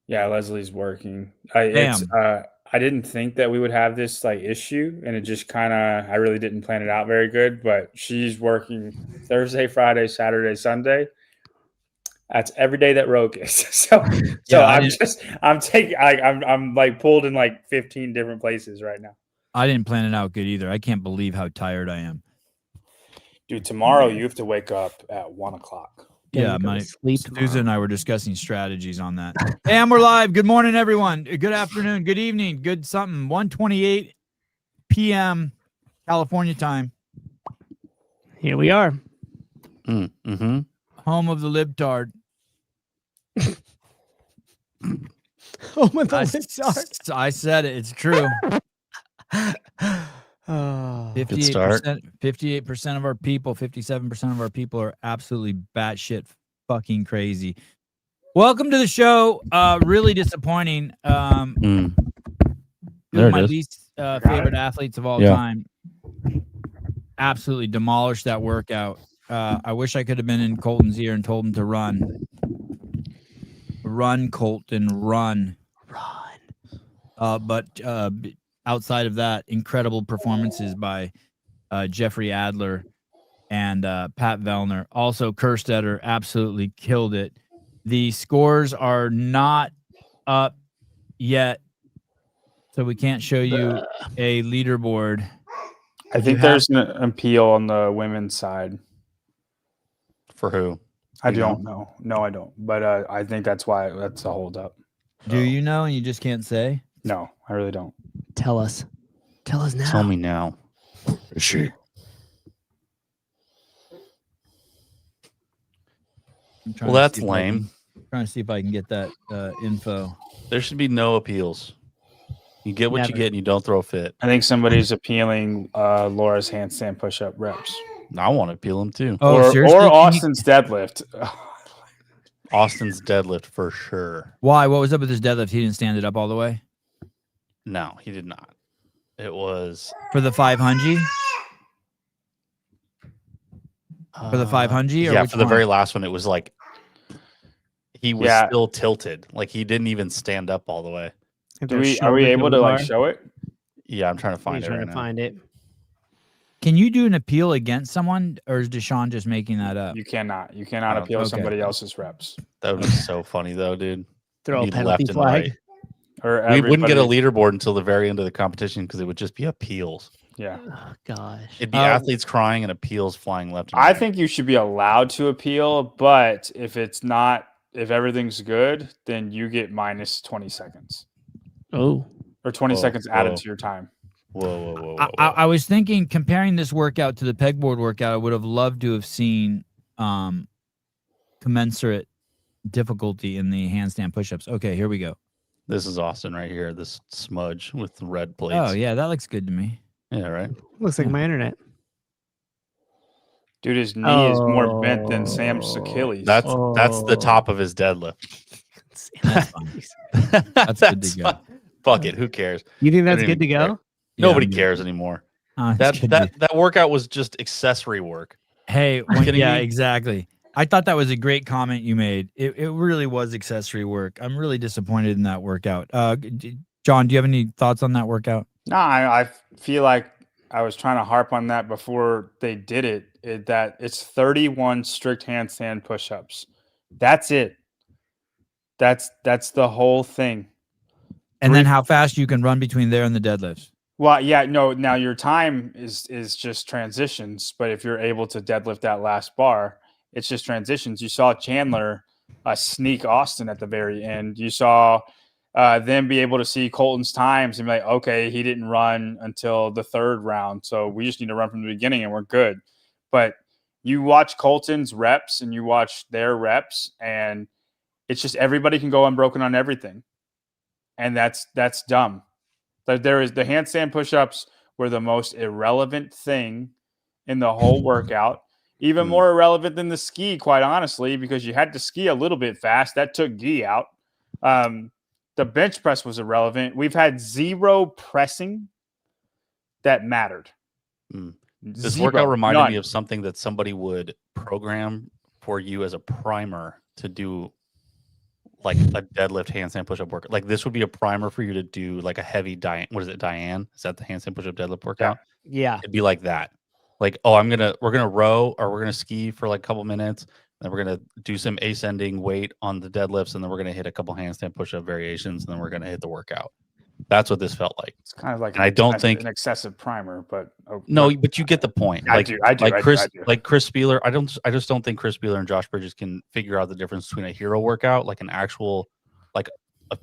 Yeah, Leslie's working. Damn. I didn't think that we would have this like issue, and it just kind of I really didn't plan it out very good. But she's working Thursday, Friday, Saturday, Sunday. That's every day that Rogue is. So Yeah, I'm taking I'm like pulled in like 15 different places right now. I didn't plan it out good either. I can't believe how tired I am. Dude, tomorrow you have to wake up at 1 o'clock. Yeah, go to my sleep Susan and I were discussing strategies on that. And we're live. Good morning, everyone. Good afternoon. Good evening. Good something. 1:28 p.m. California time. Here we are. Mm-hmm. Home of the libtard. Home of the libtard. I said it. It's true. Oh, 58% of our people, 57% of our people are absolutely batshit fucking crazy. Welcome to the show. Really disappointing. Two There of it my is. least favorite athletes of all time absolutely demolished that workout. I wish I could have been in Colton's ear and told him to run. Run, Colton, run. But outside of that, incredible performances by Jeffrey Adler and Pat Vellner. Also, Kerstetter absolutely killed it. The scores are not up yet, so we can't show you a leaderboard. I think there's an appeal on the women's side. For who? I don't know. No, I don't. But I think that's why that's a holdup. Do you know and you just can't say? No, I really don't. Tell us. Tell us now. Tell me now. Sure. Well, that's lame. Trying to see if I can get that info. There should be no appeals. You get what you get and you don't throw a fit. I think somebody's appealing Laura's handstand push-up reps. I want to appeal them too. Oh, seriously? Or Austin's deadlift. Austin's deadlift for sure. Why? What was up with his deadlift? He didn't stand it up all the way? No, he did not. It was... For the 500? For the 500? Yeah, for the very last one, it was like... He was still tilted. Like, he didn't even stand up all the way. Are we able to like show it? Yeah, I'm trying to find it right now. Find it. Can you do an appeal against someone, or is Deshaun just making that up? You cannot. You cannot appeal somebody else's reps. That would be so funny, though, dude. Throw a penalty flag. We wouldn't get a leaderboard until the very end of the competition because it would just be appeals. Yeah. Oh, gosh. It'd be athletes crying and appeals flying left and right. I think you should be allowed to appeal, but if everything's good, then you get minus 20 seconds. Oh. Or 20 seconds added to your time. Whoa. I was thinking, comparing this workout to the pegboard workout, I would have loved to have seen commensurate difficulty in the handstand push-ups. Okay, here we go. This is Austin right here, this smudge with the red plates. Oh, yeah, that looks good to me. Yeah, right? Looks like my internet. Dude, his knee is more bent than Sam's Achilles. That's the top of his deadlift. That's good to go. Fuck it, who cares? You think that's good to go? Nobody cares anymore. That workout was just accessory work. Hey, exactly. I thought that was a great comment you made. It really was accessory work. I'm really disappointed in that workout. John, do you have any thoughts on that workout? No, I feel like I was trying to harp on that before they did it. That it's 31 strict handstand push-ups. That's it. That's the whole thing. And then how fast you can run between there and the deadlifts. Well, yeah, no. Now your time is just transitions, but if you're able to deadlift that last bar, it's just transitions. You saw Chandler sneak Austin at the very end. You saw them be able to see Colton's times and be like, okay, he didn't run until the third round, so we just need to run from the beginning and we're good. But you watch Colton's reps and you watch their reps, and it's just everybody can go unbroken on everything, and that's dumb. But the handstand push-ups were the most irrelevant thing in the whole workout. Even more irrelevant than the ski, quite honestly, because you had to ski a little bit fast. That took gi out. The bench press was irrelevant. We've had zero pressing that mattered. This workout reminded me of something that somebody would program for you as a primer to do like a deadlift handstand push-up workout. Like this would be a primer for you to do like a heavy what is it, Diane? Is that the handstand push-up deadlift workout? Yeah. It'd be like that. Like, oh, we're gonna row or we're gonna ski for like a couple minutes, then we're gonna do some ascending weight on the deadlifts, and then we're gonna hit a couple handstand push-up variations, and then we're gonna hit the workout. That's what this felt like. It's kind of like And I don't think an excessive primer, but no, but you get the point. I Like, do. like Chris Spieler. I just don't think Chris Spieler and Josh Bridges can figure out the difference between a hero workout, like an actual, like a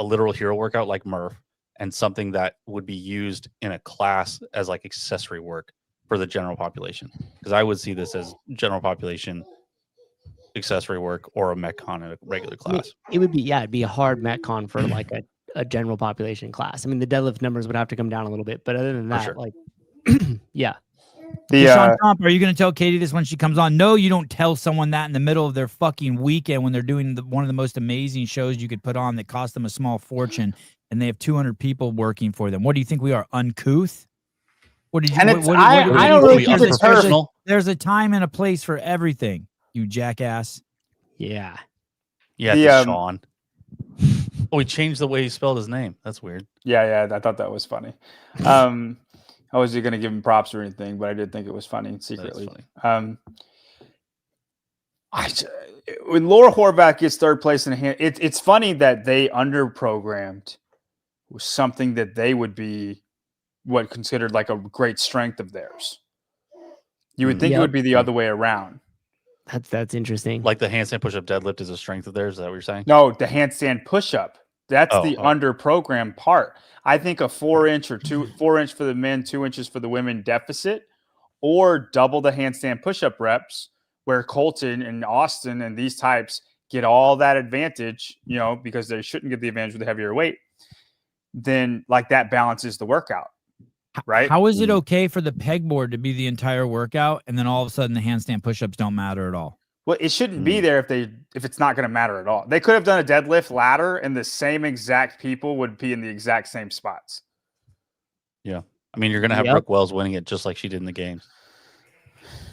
literal hero workout, like Murph, and something that would be used in a class as like accessory work for the general population. Because I would see this as general population accessory work or a Metcon in a regular class. It would be, it'd be a hard Metcon for like a general population class. I mean, the deadlift numbers would have to come down a little bit, but other than that, sure. like, yeah. Sean Trump, are you going to tell Katie this when she comes on? No, you don't tell someone that in the middle of their fucking weekend when they're doing one of the most amazing shows you could put on that cost them a small fortune, and they have 200 people working for them. What do you think we are, uncouth? What did you? And I don't really keep it personal. There's a time and a place for everything. You jackass. Yeah. Yeah. Sean. Oh, he changed the way he spelled his name. That's weird. Yeah. I thought that was funny. I wasn't going to give him props or anything, but I did think it was funny secretly. Funny. When Laura Horvath gets third place in a hand, it's funny that they underprogrammed something that they would be what considered like a great strength of theirs. You would think it would be the other way around. That's interesting. Like the handstand push-up deadlift is a strength of theirs. Is that what you're saying? No, the handstand push-up. That's the under-programmed part. I think a 4 inch or 4 inch for the men, 2 inches for the women deficit, or double the handstand push-up reps, where Colton and Austin and these types get all that advantage, because they shouldn't get the advantage with the heavier weight. Then, like, that balances the workout, right? How is it okay for the pegboard to be the entire workout, and then all of a sudden the handstand push-ups don't matter at all? Well, it shouldn't be there if it's not going to matter at all. They could have done a deadlift ladder, and the same exact people would be in the exact same spots. Yeah, I mean, you're going to have Brooke Wells winning it just like she did in the games.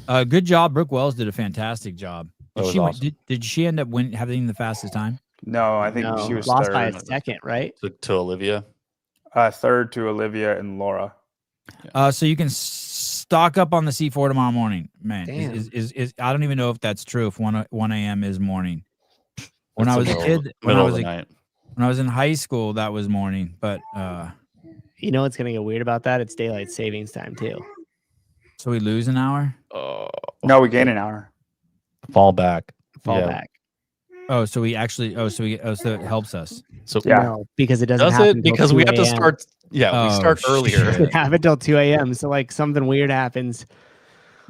Good job. Brooke Wells did a fantastic job. Did she end up having the fastest time? No, I think she was lost third. by a second, right? To Olivia. Third to Olivia and Laura. So you can stock up on the C4 tomorrow morning, man. Is I don't even know if that's true. If 1 a.m. is morning. When I was a kid, when I was in high school, that was morning. But you know what's gonna get weird about that? It's daylight savings time too. So we lose an hour? No, we gain an hour. Fall back. Oh, so we actually. So it helps us. So no, because it doesn't happen because we have to start. Yeah, we start earlier. We have until 2 a.m. So like something weird happens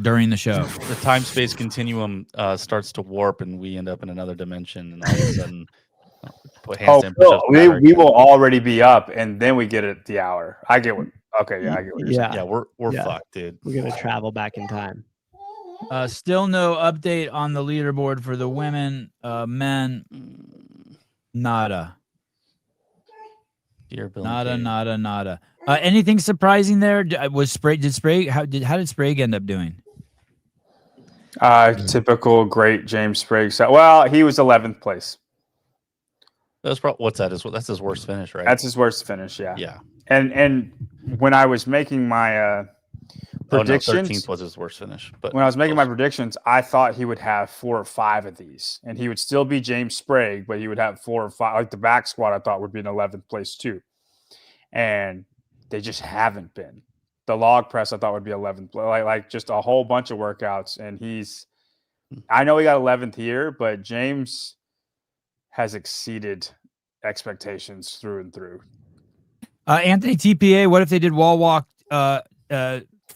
during the show. The time-space continuum starts to warp, and we end up in another dimension, and all of a sudden, put handstand push-ups. We will already be up, and then we get it the hour. I get what. Okay, I get what you're saying. Yeah, we're fucked, dude. We're gonna travel back in time. Still no update on the leaderboard for the women, men. Nada. Nada. Anything surprising there? How did Sprague end up doing? Typical great James Sprague. Well, he was 11th place. That's probably that's his worst finish, right? That's his worst finish, yeah. Yeah. And when I was making my predictions, 13th was his worst finish. But when I was making my predictions, I thought he would have 4 or 5 of these, and he would still be James Sprague, but he would have 4 or 5. Like the back squat, I thought would be in 11th place too, and they just haven't been. The log press, I thought would be 11th, like just a whole bunch of workouts, and I know he got 11th here, but James has exceeded expectations through and through. Anthony TPA, what if they did wall walk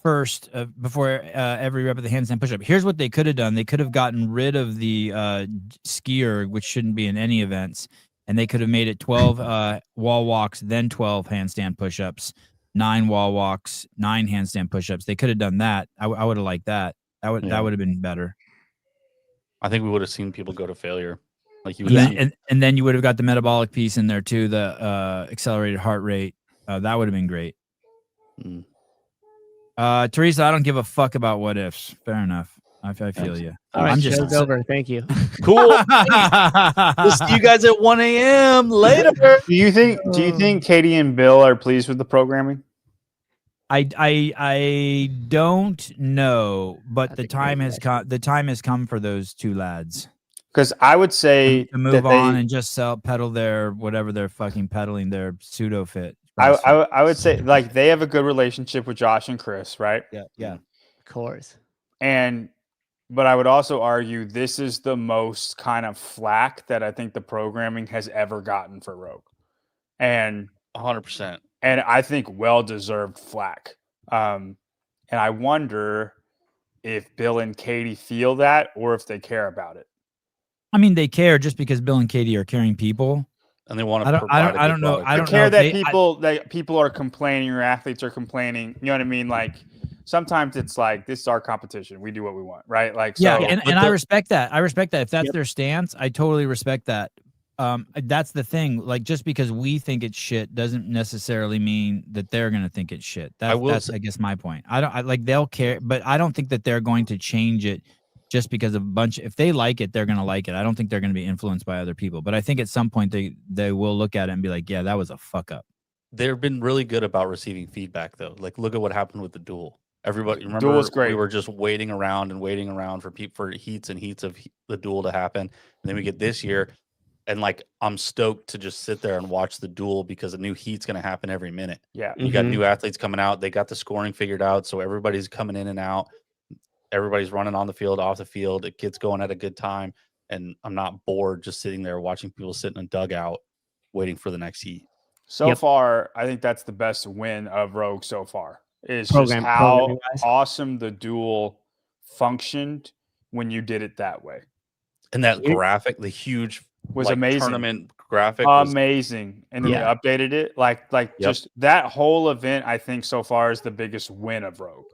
first before every rep of the handstand push-up? Here's what they could have done. They could have gotten rid of the skier, which shouldn't be in any events, and they could have made it 12 wall walks, then 12 handstand push-ups, 9 wall walks, 9 handstand push-ups. They could have done that. I would have liked that. That would have been better. I think we would have seen people go to failure. Like and then you would have got the metabolic piece in there too, the accelerated heart rate. That would have been great. Teresa, I don't give a fuck about what ifs. Fair enough. I feel you. All right, I'm just show's over. Thank you. Cool. We'll see you guys at 1 a.m. later. Do you think Katie and Bill are pleased with the programming? I don't know, but That's the a great time has question. come. The time has come for those two lads Because I would say to move on and just pedal their whatever they're fucking peddling, their pseudo fit. I would say like they have a good relationship with Josh and Chris, right? Yeah. Of course. But I would also argue this is the most kind of flack that I think the programming has ever gotten for Rogue. And 100%. and I think well-deserved flack. And I wonder if Bill and Katie feel that or if they care about it. I mean, they care just because Bill and Katie are caring people. And they want to I don't know. I They don't care know that if people are complaining or athletes are complaining. You know what I mean? Like sometimes it's like this is our competition. We do what we want, right? Like yeah, so, and I respect that. I respect that. If that's Yep. their stance, I totally respect that. That's the thing. Like, just because we think it's shit doesn't necessarily mean that they're gonna think it's shit. That's I guess my point. Like they'll care, but I don't think that they're going to change it just because of a bunch. If they like it, they're gonna like it. I don't think they're gonna be influenced by other people. But I think at some point they will look at it and be like, yeah, that was a fuck up. They've been really good about receiving feedback, though. Like, look at what happened with the duel. Everybody, remember, Duel's great. we were just waiting around for heats and heats of the duel to happen, and then we get this year, and like I'm stoked to just sit there and watch the duel because a new heat's going to happen every minute. yeah. You got new athletes coming out. They got the scoring figured out, so everybody's coming in and out. Everybody's running on the field, off the field. It gets going at a good time, and I'm not bored just sitting there watching people sit in a dugout waiting for the next heat. So far, I think that's the best win of Rogue so far. Is just Programming how guys. awesome the duel functioned when you did it that way. And that graphic, the huge Was like, amazing. tournament graphic, was Amazing. And then they updated it. Like just that whole event, I think so far is the biggest win of Rogue.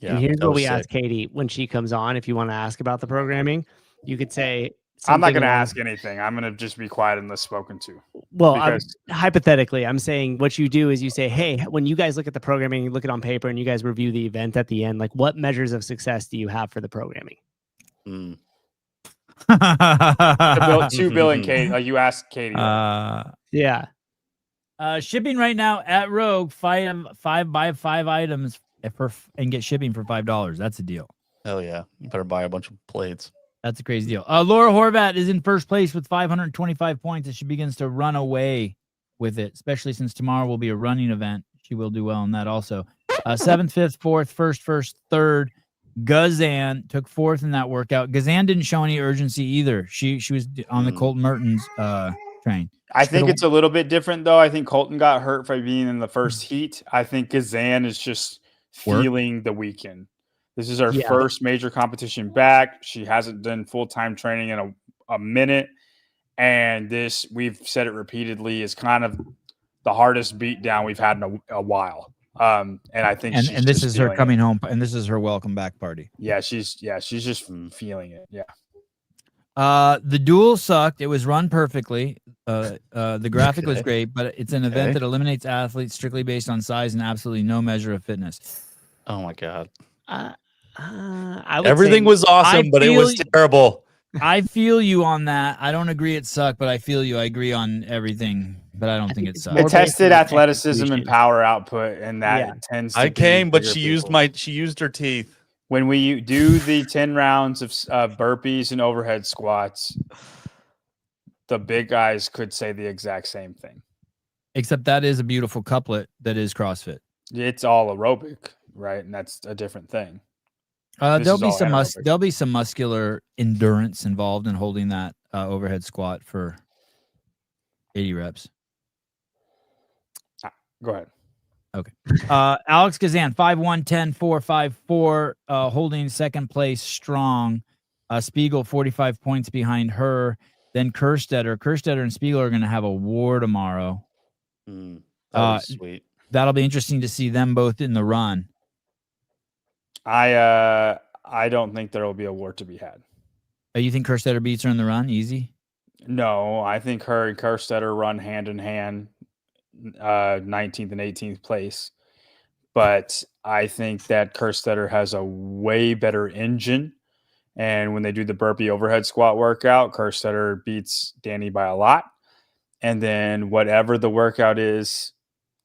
yeah. And here's that what was we sick. ask Katie when she comes on. If you want to ask about the programming, you could say, I'm not something going to along- ask anything. I'm going to just be quiet unless spoken to. Well, because- hypothetically, I'm saying what you do is you say, hey, when you guys look at the programming, you look it on paper and you guys review the event at the end, like what measures of success do you have for the programming? Mm. To Bill and Katie. You asked Katie. Yeah. Shipping right now at Rogue, buy 5 items and get shipping for $5. That's a deal. Hell yeah. You better buy a bunch of plates. That's a crazy deal. Laura Horvat is in first place with 525 points as she begins to run away with it, especially since tomorrow will be a running event. She will do well in that also. 7th, 5th, 4th, 1st, 3rd. Gazan took 4th in that workout. Gazan didn't show any urgency either. She was on the Colton Mertens train. I think it's a little bit different, though. I think Colton got hurt by being in the first heat. I think Gazan is just feeling the weekend. This is her first major competition back. She hasn't done full-time training in a minute. And this, we've said it repeatedly, is kind of the hardest beatdown we've had in a while. And I think and this is her coming home, and this is her welcome back party. Yeah, she's just feeling it. Yeah. The duel sucked. It was run perfectly. The graphic was great, but it's an event that eliminates athletes strictly based on size and absolutely no measure of fitness. Oh my god. Everything was awesome, but it was terrible. I feel you on that. I don't agree it sucked, but I feel you. I agree on everything, but I don't think it sucked. It tested athleticism and power output, and that tends to I came, but she people. used her teeth. When we do the 10 rounds of burpees and overhead squats, the big guys could say the exact same thing. Except that is a beautiful couplet that is CrossFit. It's all aerobic, right? And that's a different thing. There'll be some muscular endurance involved in holding that overhead squat for 80 reps. Go ahead. Okay. Alex Gazan, 5'1", 10, 4, 5, 4, holding second place strong. Spiegel, 45 points behind her. Then Kerstetter. Kerstetter and Spiegel are going to have a war tomorrow. Sweet. That'll be interesting to see them both in the run. I don't think there will be a war to be had. You think Kerstetter beats her in the run? Easy? No, I think her and Kerstetter run hand in hand, 19th and 18th place. But I think that Kerstetter has a way better engine. And when they do the burpee overhead squat workout, Kerstetter beats Danny by a lot. And then whatever the workout is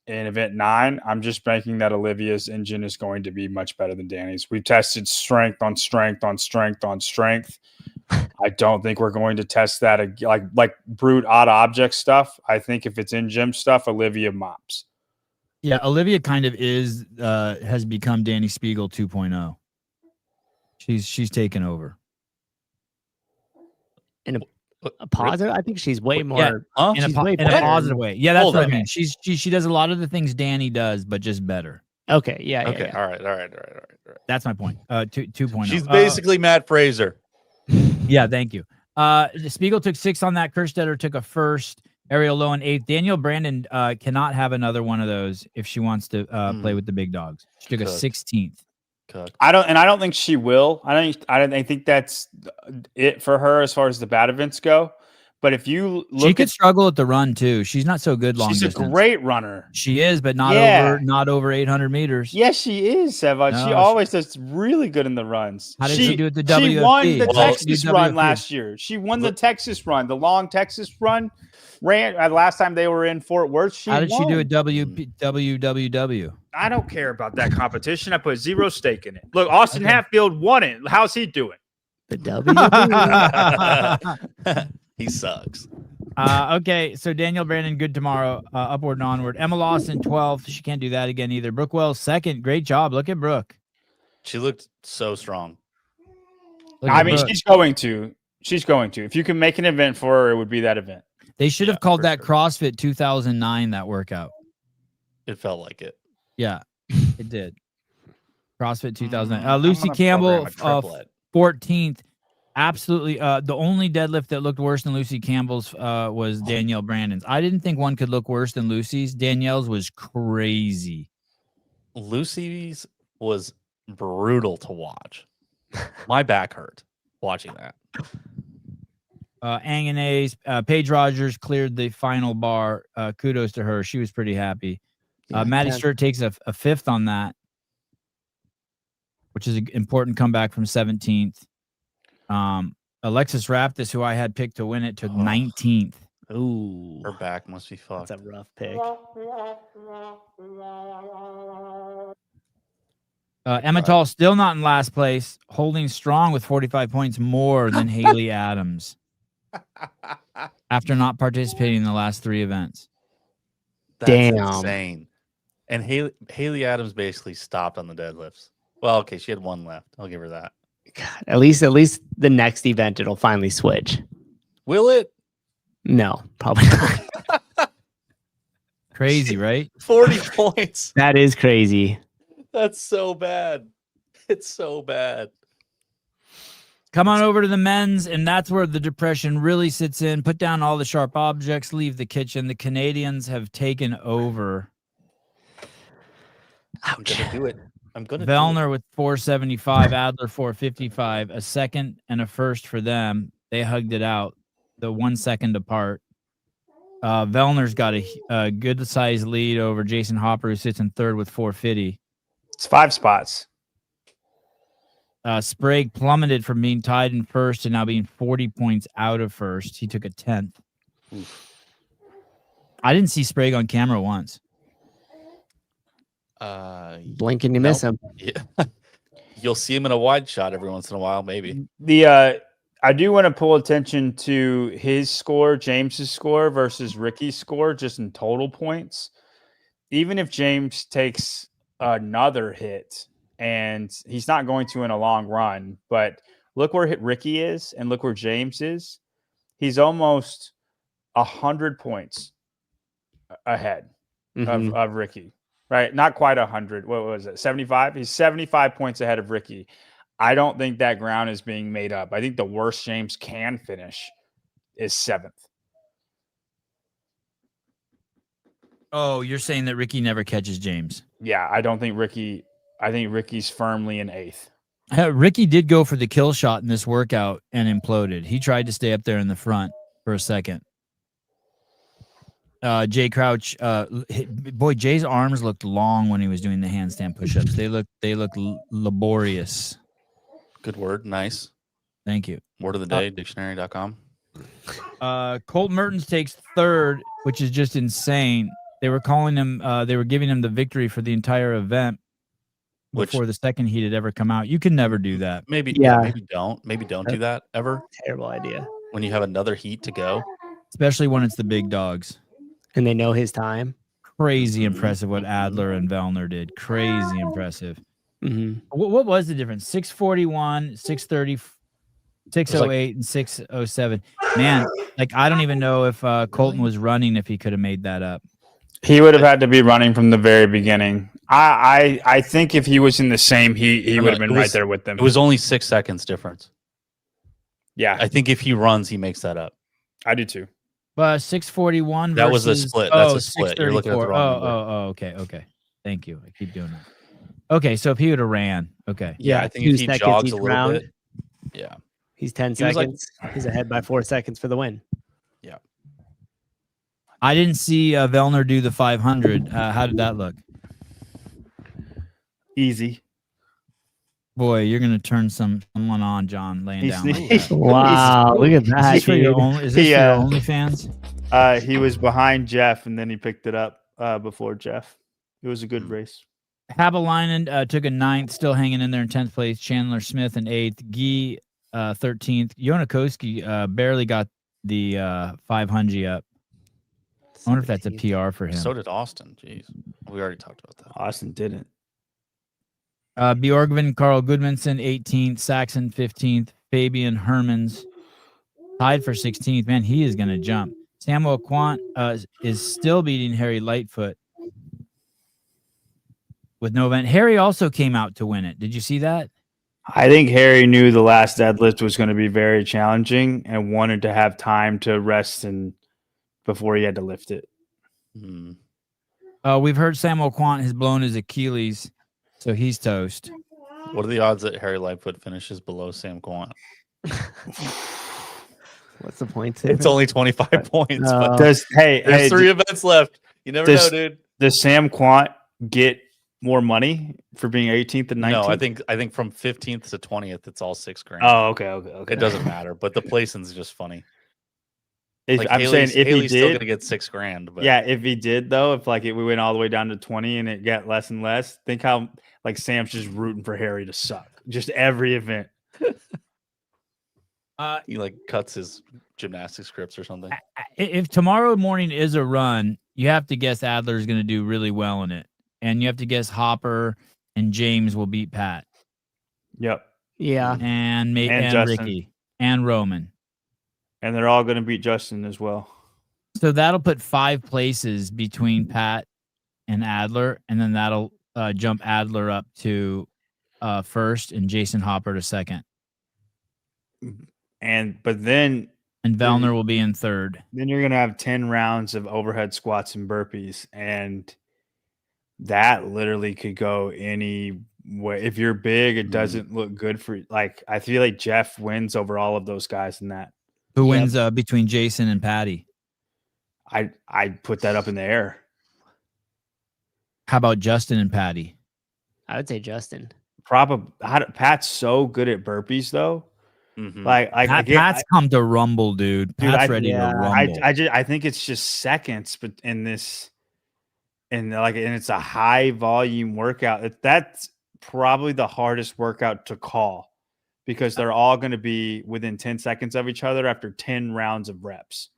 in event 9, I'm just banking that Olivia's engine is going to be much better than Danny's. We've tested strength on strength on strength on strength. I don't think we're going to test that like brute odd object stuff. I think if it's in gym stuff, Olivia mops. Yeah, Olivia kind of has become Danny Spiegel 2.0. She's taken over. In a positive, I think she's way more. Yeah, in a positive way. Yeah, that's what I mean. She does a lot of the things Danny does, but just better. Okay. Yeah. Okay. Yeah. All right. That's my point. 2.0. She's basically Matt Fraser. Yeah. Thank you. Spiegel took 6 on that. Kerstetter took a 1st. Ariel Lowen 8th. Danielle Brandon cannot have another one of those if she wants to play with the big dogs. She took a 16th. I don't think she will. I think that's it for her as far as the bad events go. But if you look, she could struggle at the run too. She's not so good long distance. She's a great runner. She is, but not over 800 meters. Yes, she is, Seva. No, she always does really good in the runs. How did she do at the WFP? She won the Texas run last year. She won the Texas run, the long Texas run. Ran last time they were in Fort Worth. How did she do at WWW? I don't care about that competition. I put 0 stake in it. Look, Austin Hatfield won it. How's he doing? The W. He sucks. Okay, so Danielle Brandon, good tomorrow. Upward and onward. Emma Lawson, 12th. She can't do that again either. Brooke Wells, 2nd. Great job. Look at Brooke. She looked so strong. She's going to. She's going to. If you can make an event for her, it would be that event. They should have called that CrossFit 2009, that workout. It felt like it. Yeah, it did. CrossFit 2009. Lucy Campbell, 14th. Absolutely. The only deadlift that looked worse than Lucy Campbell's was Danielle Brandon's. I didn't think one could look worse than Lucy's. Danielle's was crazy. Lucy's was brutal to watch. My back hurt watching that. Anganese, Paige Rogers cleared the final bar. Kudos to her. She was pretty happy. Maddie Sturt takes a 5th on that, which is an important comeback from 17th. Alexis Raptis, who I had picked to win it, took 19th. Ooh, her back must be fucked. That's a rough pick. Emma Tall still not in last place, holding strong with 45 points more than Haley Adams after not participating in the last 3 events. That's Damn. insane. And Haley Adams basically stopped on the deadlifts. Well, okay, she had 1 left. I'll give her that. God, at least the next event it'll finally switch. Will it? No, probably not. Crazy, right? 40 points. That is crazy. That's so bad. It's so bad. Come on over to the men's, and that's where the depression really sits in. Put down all the sharp objects, leave the kitchen. The Canadians have taken over. I'm gonna do it. Vellner with 475, Adler 455, a 2nd and a 1st for them. They hugged it out, the 1 second apart. Vellner's got a good size lead over Jason Hopper, who sits in 3rd with 450. It's 5 spots. Sprague plummeted from being tied in 1st to now being 40 points out of 1st. He took a 10th. I didn't see Sprague on camera once. Blink and you miss him. Yeah. You'll see him in a wide shot every once in a while, maybe. I do want to pull attention to his score, James's score versus Ricky's score, just in total points. Even if James takes another hit, and he's not going to in a long run, but look where Ricky is and look where James is. He's almost 100 points ahead of Ricky. Right, not quite 100. What was it? 75. He's 75 points ahead of Ricky. I don't think that ground is being made up. I think the worst James can finish is 7th. Oh, you're saying that Ricky never catches James? Yeah, I don't think Ricky. I think Ricky's firmly in 8th. Ricky did go for the kill shot in this workout and imploded. He tried to stay up there in the front for a second. Jay Crouch. Boy, Jay's arms looked long when he was doing the handstand push-ups. They look laborious. Good word. Nice. Thank you. Word of the day, dictionary.com. Colt Mertens takes third, which is just insane. They were calling him, they were giving him the victory for the entire event before the second heat had ever come out. You can never do that. Maybe don't do that ever. Terrible idea. When you have another heat to go. Especially when it's the big dogs. And they know his time. Crazy impressive what Adler and Vellner did. Crazy impressive. Mm-hmm. What was the difference? 641, 630, 608, and 607. Man, like I don't even know if Colton was running if he could have made that up. He would have had to be running from the very beginning. I think if he was in the same heat, he would have been right there with them. It was only 6 seconds difference. Yeah. I think if he runs, he makes that up. I do too. 641 That was a split. That's a split. You're looking at the wrong number. Okay. Thank you. I keep doing that. Okay, so if he would have ran, okay. Yeah, I think if he jogs a little bit. Yeah. He's 10 seconds. He's ahead by 4 seconds for the win. Yeah. I didn't see Vellner do the 500. How did that look? Easy. Boy, you're gonna turn someone on, John, laying down like that. Wow, look at that. Is this for your OnlyFans? He was behind Jeff, and then he picked it up before Jeff. It was a good race. Habalainen took a 9th, still hanging in there in 10th place. Chandler Smith in 8th. Guy 13th. Jonakoski barely got the 500 up. I wonder if that's a PR for him. So did Austin. Jeez. We already talked about that. Austin didn't. Bjorgvin, Carl Goodmanson, 18th. Saxon, 15th. Fabian Hermans tied for 16th. Man, he is going to jump. Samuel Quant is still beating Harry Lightfoot with no event. Harry also came out to win it. Did you see that? I think Harry knew the last deadlift was going to be very challenging and wanted to have time to rest and before he had to lift it. We've heard Samuel Quant has blown his Achilles, so he's toast. What are the odds that Harry Lightfoot finishes below Sam Quant? What's the point? It's only 25 points. But there's 3 events left. You never know, dude. Does Sam Quant get more money for being 18th and 19th? No, I think from 15th to 20th, it's all $6,000. Oh, okay. It doesn't matter, but the placing's just funny. I'm saying if Haley's he still did, gonna get $6,000. But yeah, if he did though, if we went all the way down to 20 and it got less and less, think how Sam's just rooting for Harry to suck just every event. He cuts his gymnastics scripts or something. If tomorrow morning is a run, you have to guess Adler's going to do really well in it, and you have to guess Hopper and James will beat Pat. Yep. Yeah. And Ricky and Roman. And they're all going to beat Justin as well. So that'll put 5 places between Pat and Adler, and then that'll jump Adler up to first and Jason Hopper to second. But then Vellner will be in third. Then you're going to have 10 rounds of overhead squats and burpees, and that literally could go any way. If you're big, it doesn't look good for you. I feel like Jeff wins over all of those guys in that. Who wins between Jason and Patty? I'd put that up in the air. How about Justin and Patty? I would say Justin. Pat's so good at burpees though. Mm-hmm. Pat's come to rumble, dude. Pat's ready to rumble. I think it's just seconds, but in this, and it's a high volume workout. That's probably the hardest workout to call because they're all going to be within 10 seconds of each other after 10 rounds of reps.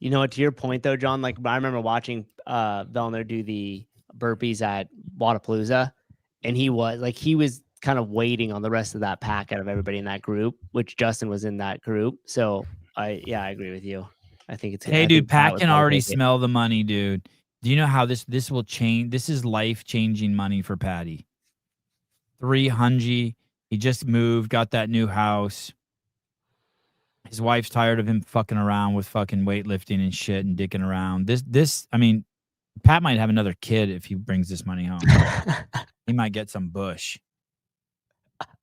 You know what? To your point though, John. I remember watching Vellner do the burpees at Wodapalooza, and he was kind of waiting on the rest of that pack out of everybody in that group, which Justin was in that group. So I agree with you. I think it's dude. Pat can already smell the money, dude. Do you know how this will change? This is life-changing money for Patty. 300. He just moved, got that new house. His wife's tired of him fucking around with fucking weightlifting and shit and dicking around. I mean, Pat might have another kid if he brings this money home. He might get some bush.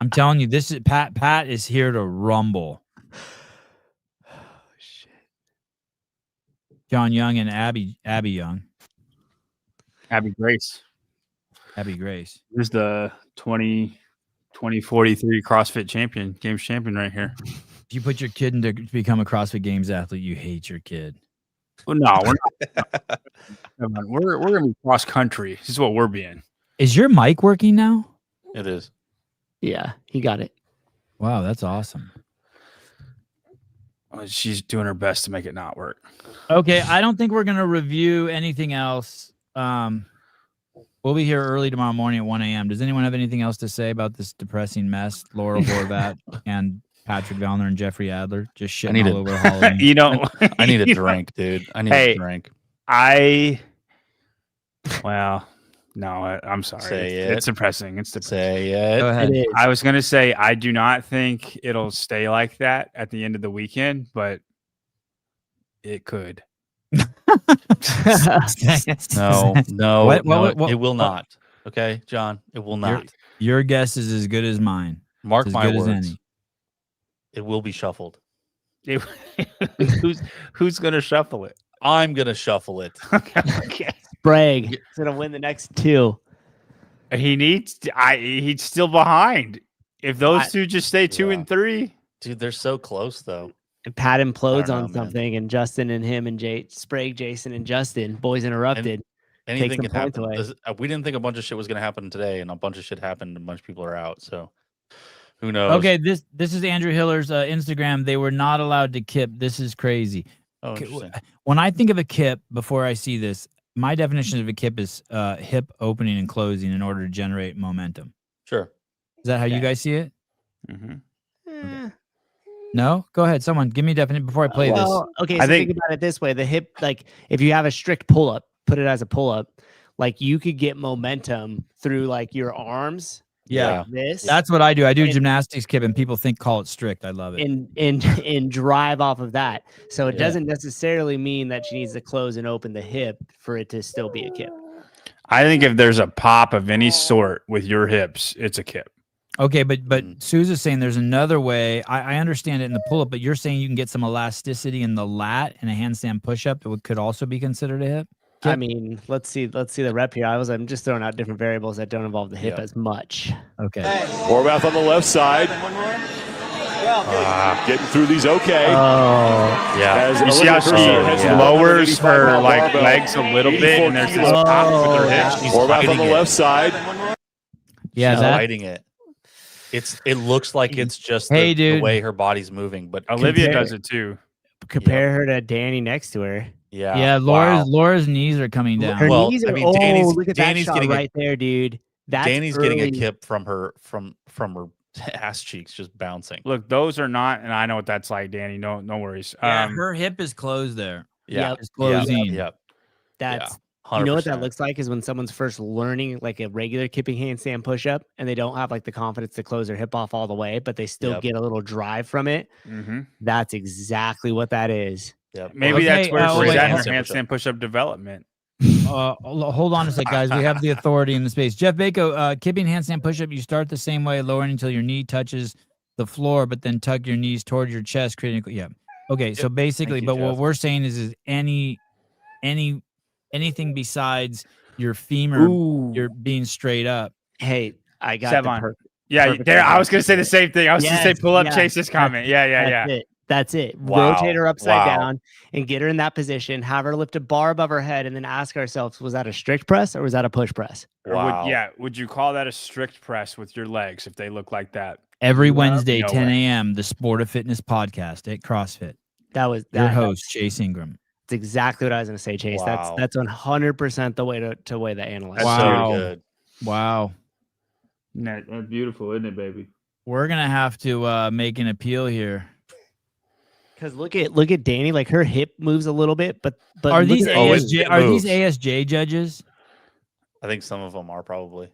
I'm telling you, this is Pat is here to rumble. Oh, shit. John Young and Abby Young, Abby Grace. Abby Grace. Who's the 2043 CrossFit champion, games champion right here. If you put your kid into become a CrossFit Games athlete, you hate your kid. Well, no, we're not. Come on, we're gonna be cross country. This is what we're being. Is your mic working now? It is. Yeah, he got it. Wow, that's awesome. She's doing her best to make it not work. Okay, I don't think we're gonna review anything else. We'll be here early tomorrow morning at 1 a.m. Does anyone have anything else to say about this depressing mess? Laura Horvat and Patrick Vellner and Jeffrey Adler just shitting all over the Halloween. You know, I need a drink, dude. I need a drink. No, I'm sorry. Say It's depressing. It's depressing. Say it. Go ahead. It is. I was gonna say I do not think it'll stay like that at the end of the weekend, but it could. No, What- it will not. Okay, John, it will not. Your guess is as good as mine. Mark It's as my good as words. any. It will be shuffled. Who's gonna shuffle it? I'm gonna shuffle it. Okay. Sprague is gonna win the next two. He's still behind. If those two just stay 2 and 3, Dude, they're so close though. And Pat implodes know, on man. something, and Justin and him and Sprague, Jason and Justin, boys interrupted. Anything some can points happen. away. We didn't think a bunch of shit was gonna happen today, and a bunch of shit happened, and a bunch of people are out. So who knows? Okay, this is Andrew Hiller's Instagram. They were not allowed to kip. This is crazy. Oh, interesting. When I think of a kip, before I see this, my definition of a kip is hip opening and closing in order to generate momentum. Sure. Is that how you Okay. guys see it? Eh. No? Go ahead. Someone give me a definition before I play this. Okay, I so think think- about it this way: the hip, like if you have a strict pull up, put it as a pull up, like you could get momentum through like your arms. Yeah. like this. That's what I do. I do And- gymnastics kip, and people call it strict. I love it. and drive off of that. So it Yeah. doesn't necessarily mean that she needs to close and open the hip for it to still be a kip. I think if there's a pop of any sort with your hips, it's a kip. Okay, but Susan's saying there's another way. I understand it in the pull up, but you're saying you can get some elasticity in the lat in a handstand push up. It could also be considered a hip. I Kip? mean, let's see the rep here. I'm just throwing out different variables that don't involve the hip Yeah. as much. Okay. Horvath on the left side. Getting through these okay. Yeah. As You see how Olivia she Kerser heads to the lowers 185 her pound like barbell. legs a little bit, and there's this 84 pop with her kilos. hips. She's Horvath on hiding the it. left side. Yeah, She's that hiding it. It looks like it's just Hey, the dude. way her body's moving, but Olivia Compare- does it too. Compare her to Danny next to her. yeah, wow. Laura's knees are coming down. Her Well, knees I are. mean, Oh, Danny's- look at Danny's that shot getting a- right there, dude. That's Danny's getting a early. kip from her ass cheeks just bouncing. Look, those are not, and I know what that's like, Danny. No worries. Yeah, her hip is closed there. Yeah. Yep. It's closing. Yep. That's 100%. you know what that looks like is when someone's first learning like a regular kipping handstand push-up and they don't have like the confidence to close their hip off all the way, but they still Yep. get a little drive from it. Mm-hmm. That's exactly what that is. Yep. Maybe Okay, that's where wait, she's at in her handstand handstand push-up development. Hold on a sec, guys. We have the authority in the space. Jeff Bako, kipping handstand push-up. You start the same way, lowering until your knee touches the floor, but then tuck your knees towards your chest, creating. Yeah. Okay. So basically, you, but what Jeff. we're saying is anything besides your femur, you're being straight up. Hey, I got Sevan. the perfect. Yeah, Perfect there. I example. was gonna say the same thing. I was gonna say Yes, pull up yeah. Chase's comment. Yeah. That's it. Wow. Rotate her upside Wow. down and get her in that position. Have her lift a bar above her head, and then ask ourselves: was that a strict press or was that a push press? Or Wow. would you call that a strict press with your legs if they look like that? Every Love Wednesday, nowhere. 10 a.m., the Sport of Fitness podcast at CrossFit. That was Your that. host, Chase Ingram. That's exactly what I was going to say, Chase. Wow. That's 100% the way to weigh the analyze. That's Wow. So good. Wow. That's beautiful, isn't it, baby? We're gonna have to make an appeal here. Because look at Danny, like her hip moves a little bit, but Are look these at- ASJ? it Are these moves. ASJ judges? I think some of them are probably.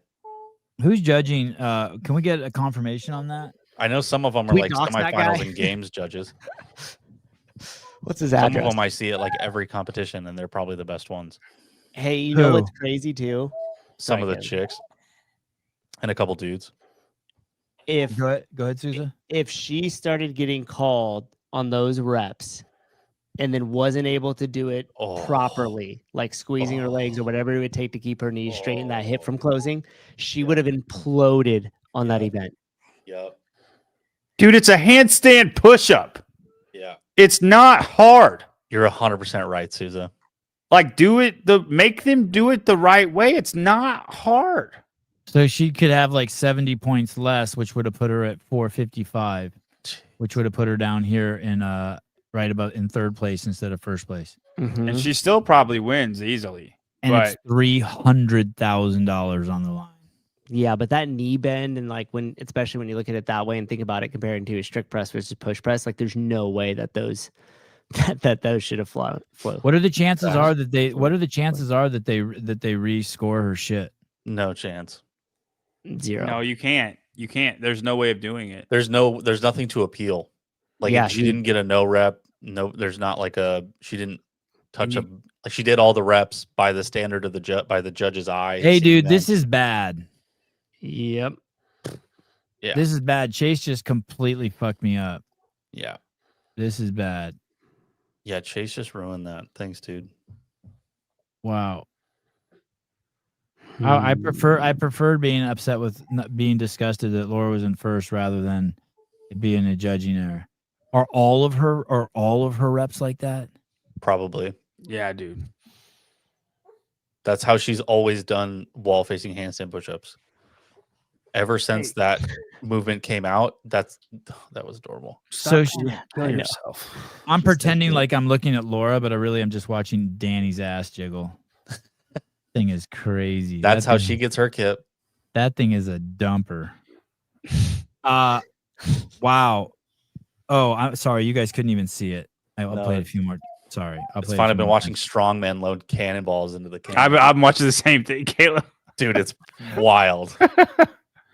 Who's judging? Can we get a confirmation on that? I know some of them are Can we like dox that semifinals guy? and games judges. What's his Some address? of them I see at like every competition, and they're probably the best ones. Hey, you know Who? what's crazy too? Some Sorry, of the Kevin. chicks and a couple dudes. If Go ahead, Sousa. if she started getting called on those reps, and then wasn't able to do it Oh. properly, like squeezing her legs or whatever it would take to keep her knees straight and that hip from closing, she would have imploded on that event. Yep. Dude, it's a handstand push-up. Yeah. It's not hard. You're 100% right, Souza. Like, make them do it the right way. It's not hard. So she could have like 70 points less, which would have put her at 455, which would have put her down here in right about in third place instead of first place. And she still probably wins easily. And it's $300,000 on the line. Yeah, but that knee bend and like especially when you look at it that way and think about it comparing to a strict press versus push press, like there's no way that those should have flown. What are the chances are that they rescore her shit? No chance. 0. No, you can't. You can't. There's no way of doing it. There's nothing to appeal. Like Yeah, if she didn't get a no rep, there's not like she didn't touch like she did all the reps by the standard of by the judge's eye. Hey dude, this is bad. Yep. Yeah. This is bad. Chase just completely fucked me up. Yeah. This is bad. Yeah, Chase just ruined that. Thanks, dude. Wow. I preferred being upset with being disgusted that Laura was in first rather than it being a judging error. Are all of her reps like that? Probably. Yeah, dude. That's how she's always done wall facing handstand push-ups. Ever since that movement came out, that was adorable. So Kill yourself. I'm pretending like I'm looking at Laura, but I really am just watching Danny's ass jiggle. Thing is crazy. That's how she gets her kip. That thing is a dumper. Wow. Oh, I'm sorry. You guys couldn't even see it. I'll play it a few more. Sorry. It's fine. I've been watching strongman load cannonballs into the cannon. I'm watching the same thing, Caleb. Dude, it's wild.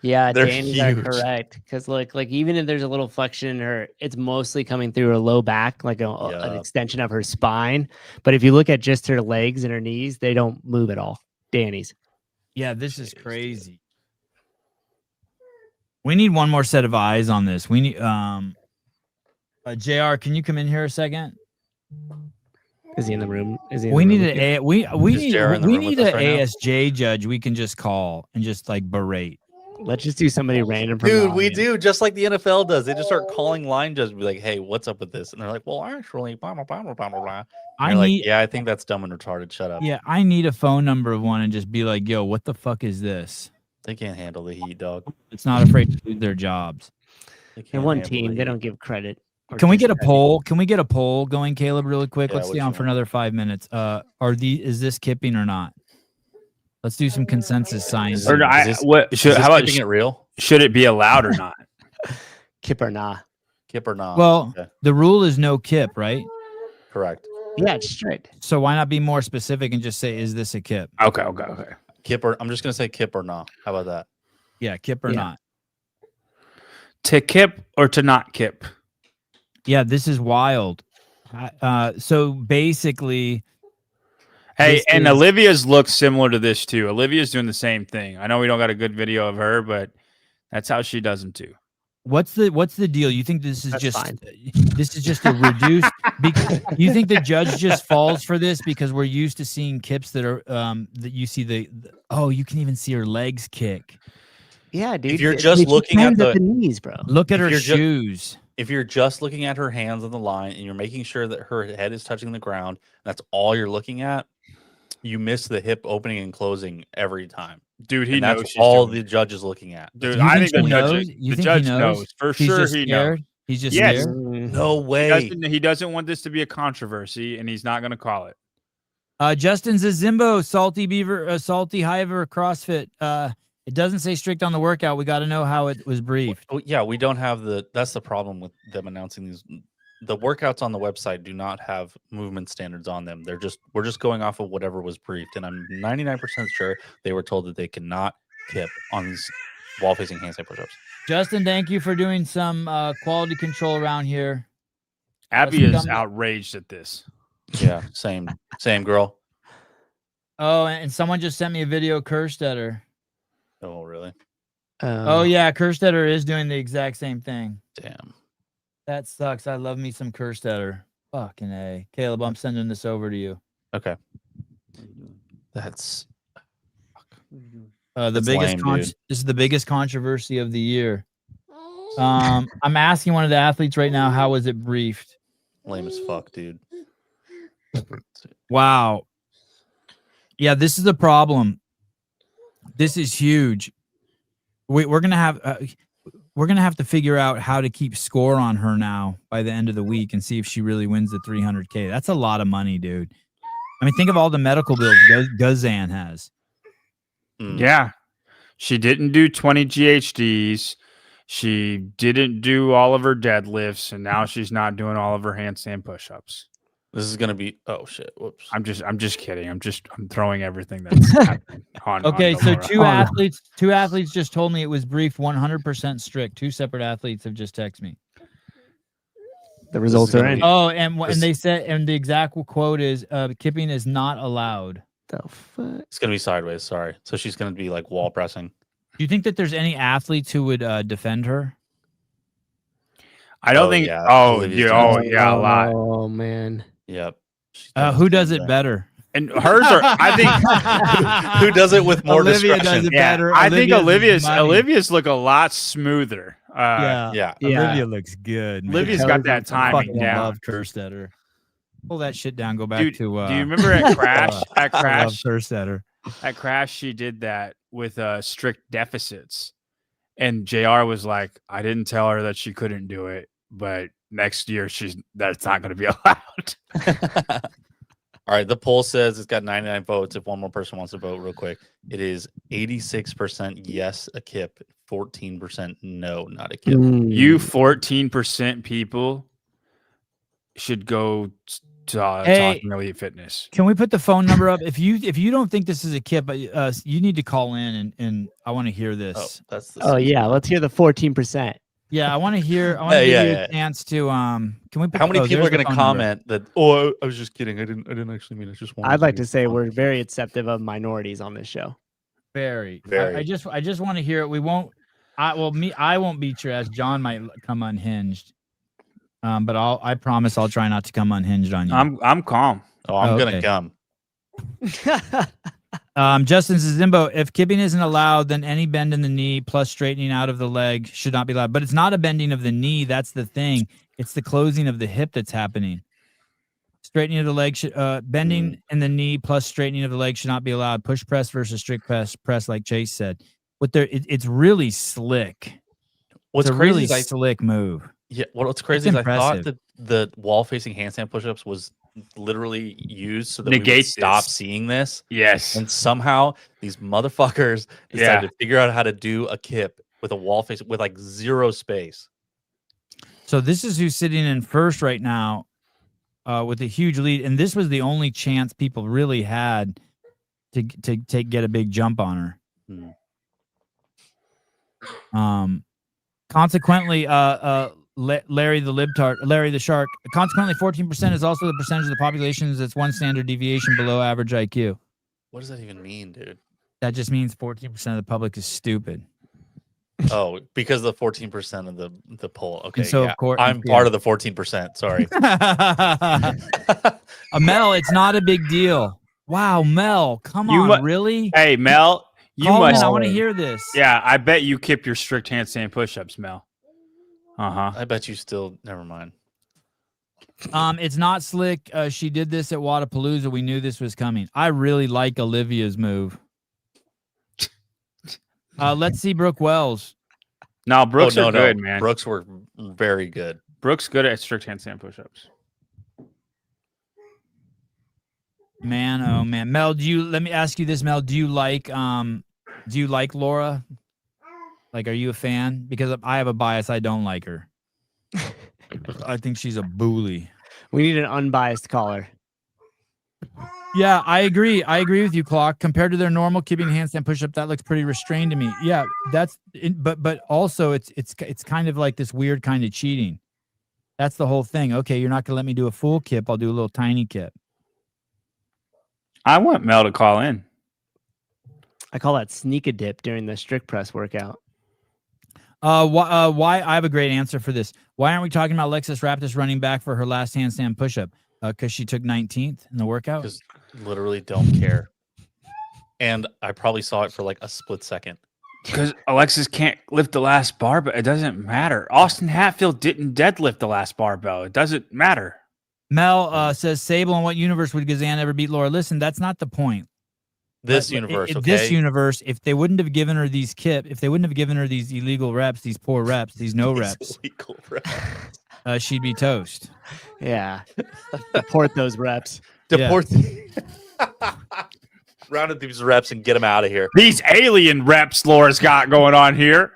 Yeah, They're Danny's are huge. correct. Because like even if there's a little flexion in her, it's mostly coming through her low back, like an extension of her spine. But if you look at just her legs and her knees, they don't move at all. Danny's. Yeah, this is crazy. We need one more set of eyes on this. We need JR, can you come in here a second? Is he in the room? We need an we need an right ASJ judge we can just call and just like berate. Let's just do somebody random. From the Dude, we audience. do just like the NFL does. They just start calling line judges and be like, hey, what's up with this? And they're like, well, actually, blah, blah, blah, blah, blah, blah. Yeah, I think that's dumb and retarded. Shut up. Yeah, I need a phone number of one and just be like, yo, what the fuck is this? They can't handle the heat, dog. It's not afraid to lose their jobs. And one team, they don't give credit. Can we get a poll? Can we get a poll going, Caleb, really quick? Yeah, Let's stay which on for one? another 5 minutes. Is this kipping or not? Let's do some consensus science. Or how about keeping it real? Should it be allowed or not? Kip or nah? Kip or not? Well, Okay. the rule is no kip, right? Correct. Yeah, it's straight. So why not be more specific and just say, is this a kip? Okay. Kip or I'm just gonna say kip or not. How about that? Yeah, kip or not. To kip or to not kip? Yeah, this is wild. So basically, Hey, and Olivia's looks similar to this too. Olivia's doing the same thing. I know we don't got a good video of her, but that's how she does them too. what's the deal? You think this is That's just fine. this is just a reduced? You think the judge just falls for this because we're used to seeing kips that are that you see you can even see her legs kick. Yeah, dude. If you're just looking at the knees, bro. Look at If her you're shoes. if you're just looking at her hands on the line and you're making sure that her head is touching the ground, that's all you're looking at, you miss the hip opening and closing every time. Dude, he And knows that's she's all doing the judge is looking at. Dude, You I think think he the knows? judge, You the think he judge knows for He's sure. just He scared. knows. He's just Yes. scared. No He way. doesn't want this to be a controversy, and he's not going to call it. Justin Zimbo, Salty Beaver, Salty Hiver, CrossFit. It doesn't say strict on the workout. We got to know how it was briefed. Oh, yeah, we don't have that's the problem with them announcing these. The workouts on the website do not have movement standards on them. We're just going off of whatever was briefed. And I'm 99% sure they were told that they cannot kip on these wall facing handstand push-ups. Justin, thank you for doing some quality control around here. Abby is come- outraged at this. Yeah, same girl. Oh, and someone just sent me a video, Kerstetter. Oh, really? Oh, yeah, Kerstetter is doing the exact same thing. Damn. That sucks. I love me some Kerstetter. Fucking A. Caleb, I'm sending this over to you. Okay. That's The That's biggest lame, dude. this is the biggest controversy of the year. I'm asking one of the athletes right now, how was it briefed? lame as fuck, dude. Wow. Yeah, this is a problem. This is huge. We're gonna have to figure out how to keep score on her now by the end of the week and see if she really wins the 300K. That's a lot of money, dude. I mean, think of all the medical bills Guzan has. Yeah. She didn't do 20 GHDs. She didn't do all of her deadlifts, and now she's not doing all of her handstand push-ups. This is gonna be. Oh shit! Whoops. I'm just kidding. I'm throwing everything that's happening on. Okay, on so Laura. two athletes just told me it was briefed 100% strict. Two separate athletes have just texted me. The results are in. Oh, and they said, and the exact quote is, kipping is not allowed. The fuck? It's gonna be sideways. Sorry. So she's gonna be like wall pressing. Do you think that there's any athletes who would defend her? I don't Oh, think. yeah, Oh, Olivia's yeah, doing oh, yeah, a lot. Oh man. Yep. Who does it better? And hers are. I think. Who does it with more Olivia discretion? does it Yeah, better. I think Olivia's money. Olivia's look a lot smoother. Yeah. Olivia looks good. Man. Olivia's got that I timing fucking down. love Kerstetter. Pull that shit down. Go back Dude, to. do you remember at Crash? At I love Crash, Kerstetter. at Crash, she did that with strict deficits, and JR was like, "I didn't tell her that she couldn't do it, but next year that's not going to be allowed." All right. The poll says it's got 99 votes. If one more person wants to vote, real quick, it is 86% yes, a kip, 14% no, not a kip. You 14% people should go to Talking Elite Fitness. Can we put the phone number up? If you don't think this is a kip, you need to call in and I want to hear Oh, this. that's the. Oh yeah, let's hear the 14%. Yeah, I want to hear. I want to give you a chance to. Can we? Put, How many people are there's the going to phone number. comment that? Oh, I was just kidding. I didn't actually mean it. Just wanted I'd like be to say fun." we're very acceptive of minorities on this show. Very. Very. I just want to hear it. We won't. I won't beat your ass. John might come unhinged. But I promise I'll try not to come unhinged on you. I'm calm. Oh, I'm Okay. gonna gum. Justin Zimbo, if kipping isn't allowed, then any bend in the knee plus straightening out of the leg should not be allowed. But it's not a bending of the knee. That's the thing. It's the closing of the hip that's happening. Straightening of the leg, bending in the knee plus straightening of the leg should not be allowed. Push press versus strict press, like Chase said. It's really slick. What's it's a crazy really is slick move. Yeah, what's crazy is I thought impressive. that the wall facing handstand push-ups was literally used so that we would Negate stop this. seeing this. Yes. And somehow these motherfuckers decided Yeah. to figure out how to do a kip with a wall face with like zero space. So this is who's sitting in first right now, with a huge lead, and this was the only chance people really had to get a big jump on her. Consequently, Larry the Shark. Consequently, 14% is also the percentage of the population that's one standard deviation below average IQ. What does that even mean, dude? That just means 14% of the public is stupid. Oh, because of the 14% of the poll. Okay, so, yeah. of course, I'm part of the 14%. Sorry. Mel, it's not a big deal. Wow, Mel, come on, really? Hey, Mel, you Call in, must. I want to hear this. Yeah, I bet you kip your strict handstand push-ups, Mel. I bet you still. Never mind. It's not slick. She did this at Wodapalooza. We knew this was coming. I really like Olivia's move. Let's see Brooke Wells. No, Brooks are good, man. Brooks were very good. Brooks good at strict handstand push-ups. Man, oh man, Mel. Let me ask you this, Mel. Do you like Laura? Like, are you a fan? Because I have a bias. I don't like her. I think she's a bully. We need an unbiased caller. Yeah, I agree. I agree with you, Clock. Compared to their normal keeping handstand push-up, that looks pretty restrained to me. Yeah, but also it's kind of like this weird kind of cheating. That's the whole thing. Okay, you're not gonna let me do a full kip. I'll do a little tiny kip. I want Mel to call in. I call that sneak a dip during the strict press workout. Why? I have a great answer for this. Why aren't we talking about Alexis Raptis running back for her last handstand push-up? Because she took 19th in the workout. Because literally don't care. And I probably saw it for like a split second. Because Alexis can't lift the last bar, but it doesn't matter. Austin Hatfield didn't deadlift the last barbell. It doesn't matter. Mel says, Sable, in what universe would Gazan ever beat Laura? Listen, that's not the point. This But universe, okay? This universe, if they wouldn't have given her these if they wouldn't have given her these illegal reps, these poor reps, these no reps, Illegal reps. She'd be toast. Yeah. Deport those reps. Deport. Rounded these reps and get them out of here. These alien reps Laura's got going on here.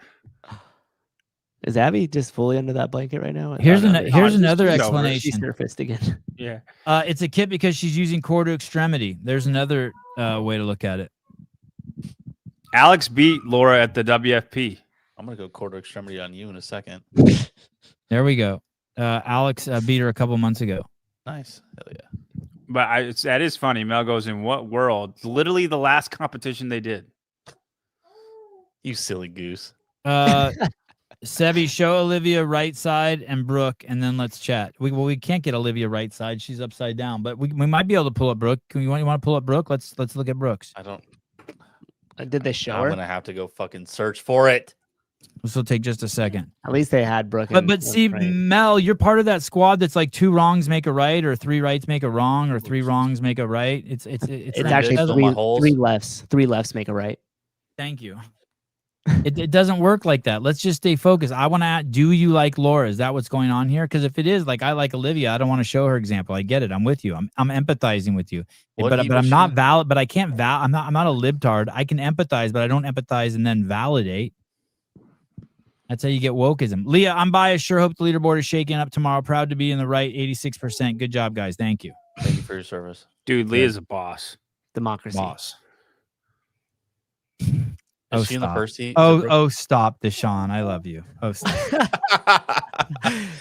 Is Abby just fully under that blanket right now? Here's no, another she's over. She explanation. surfaced again. Yeah. It's a kit because she's using core to extremity. There's another way to look at it. Alex beat Laura at the WFP. I'm going to go quarter extremity on you in a second. There we go. Alex beat her a couple months ago. Nice. Hell yeah. But that is funny. Mel goes, in what world? Literally the last competition they did. You silly goose. Sebi, show Olivia right side and Brooke, and then let's chat. We can't get Olivia right side. She's upside down, but we might be able to pull up Brooke. You want to pull up Brooke? Let's look at Brooks. I don't. Did they show I'm her? going to have to go fucking search for it. This will take just a second. At least they had Brooke. But see, right. Mel, you're part of that squad that's like 2 wrongs make a right, or 3 rights make a wrong, or 3 wrongs make a right. It's actually Those are my holes. 3 lefts. 3 lefts make a right. Thank you. It doesn't work like that. Let's just stay focused. I want to ask, do you like Laura? Is that what's going on here? Because if it is, like I like Olivia, I don't want to show her example. I get it. I'm with you. I'm empathizing with you. But I'm not valid. But I can't I'm not a libtard. I can empathize, but I don't empathize and then validate. That's how you get wokeism. Leah, I'm biased. Sure hope the leaderboard is shaking up tomorrow. Proud to be in the right. 86%. Good job, guys. Thank you. Thank you for your service. Dude, Leah's a boss. Democracy. Boss. Is she in the first heat? Oh, stop, Deshaun. I love you. Oh, stop.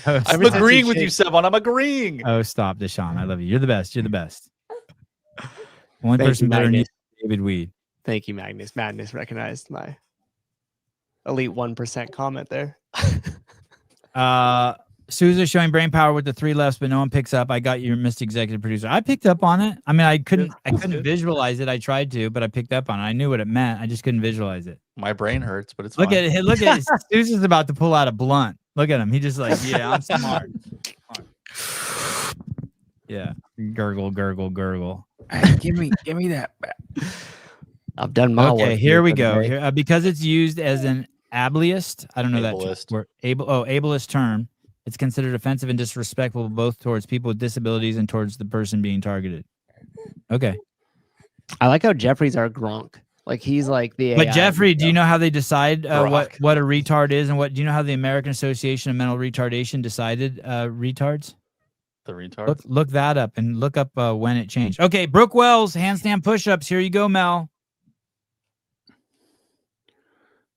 I'm agreeing with you, Sebon. I'm agreeing. Oh, stop, Deshaun. I love you. You're the best. You're the best. One Thank person you, better than you, Magnus. David Weed. Thank you, Magnus. Madness recognized my elite 1% comment there. Souza showing brain power with the 3 lefts, but no one picks up. I got your Mr. Executive Producer. I picked up on it. I mean, I couldn't visualize it. I tried to, but I picked up on it. I knew what it meant. I just couldn't visualize it. My brain hurts, but it's Look fine. at it. Look at it. Souza's about to pull out a blunt. Look at him. He just like, yeah, I'm smart. Yeah. Gurgle, gurgle, gurgle. Hey, give me that back. I've done my work. Okay, here we for the go. day. Here, because it's used as an ableist, I don't know Ableist. that word. Ableist term. It's considered offensive and disrespectful both towards people with disabilities and towards the person being targeted. Okay. I like how Jeffrey's our Gronk. Like he's like the. But AI. Jeffrey, do you know how they decide Brock. what a retard is, and what do you know how the American Association of Mental Retardation decided retards? The retard. Look that up and look up when it changed. Okay, Brooke Wells handstand push-ups. Here you go, Mel.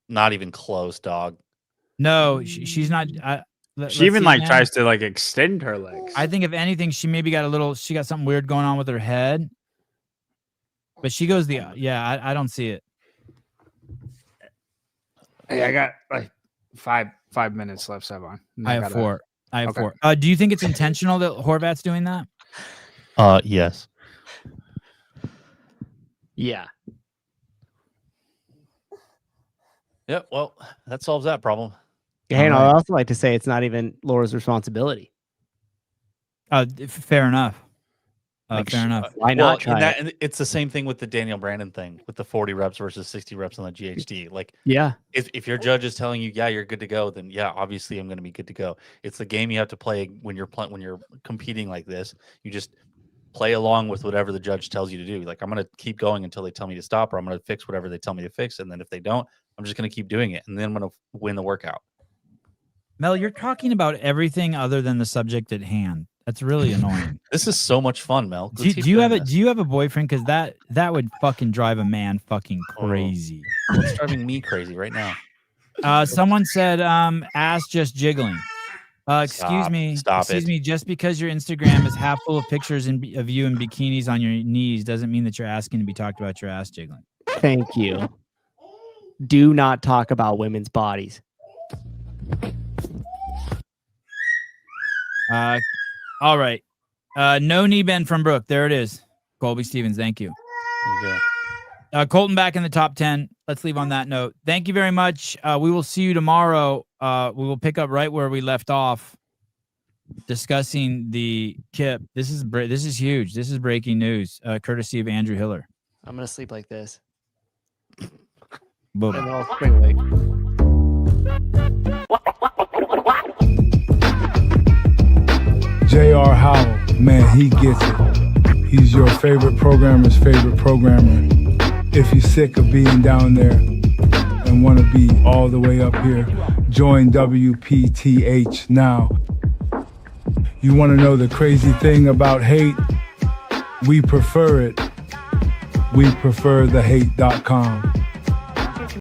Not even close, dog. No, she's not. She even like tries to like extend her legs. I think if anything, she maybe got she got something weird going on with her head. But she goes I don't see it. Hey, I got like five minutes left, Sebon. I have 4. I have 4. Do you think it's intentional that Horvat's doing that? Yes. Yeah. Yep. Well, that solves that problem. Hey, and All I'd right. also like to say it's not even Laura's responsibility. Fair enough. Like, Fair enough. Why not try it? And it's the same thing with the Daniel Brandon thing with the 40 reps versus 60 reps on the GHD. Like, Yeah. if your judge is telling you, yeah, you're good to go, then yeah, obviously I'm going to be good to go. It's the game you have to play when you're competing like this. You just play along with whatever the judge tells you to do. Like, I'm going to keep going until they tell me to stop, or I'm going to fix whatever they tell me to fix. And then if they don't, I'm just going to keep doing it. And then I'm going to win the workout. Mel, you're talking about everything other than the subject at hand. That's really annoying. This is so much fun, Mel. Do you have a boyfriend? Because that would fucking drive a man fucking crazy. It's driving me crazy right now. Someone said, ass just jiggling. Excuse me. Stop Excuse it. me. Just because your Instagram is half full of pictures of you in bikinis on your knees doesn't mean that you're asking to be talked about your ass jiggling. Thank you. Do not talk about women's bodies. All right. No knee bend from Brooke. There it is. Colby Stevens, thank you. There you go. Colton back in the top 10. Let's leave on that note. Thank you very much. We will see you tomorrow. We will pick up right where we left off, discussing the KIP. This is huge. This is breaking news, courtesy of Andrew Hiller. I'm gonna sleep like this. Boom. And I'll spring awake. J.R. Howell, man, he gets it. He's your favorite programmer's favorite programmer. If you're sick of being down there and want to be all the way up here, join WPTH now. You want to know the crazy thing about hate? We prefer it. We prefer the hate.com.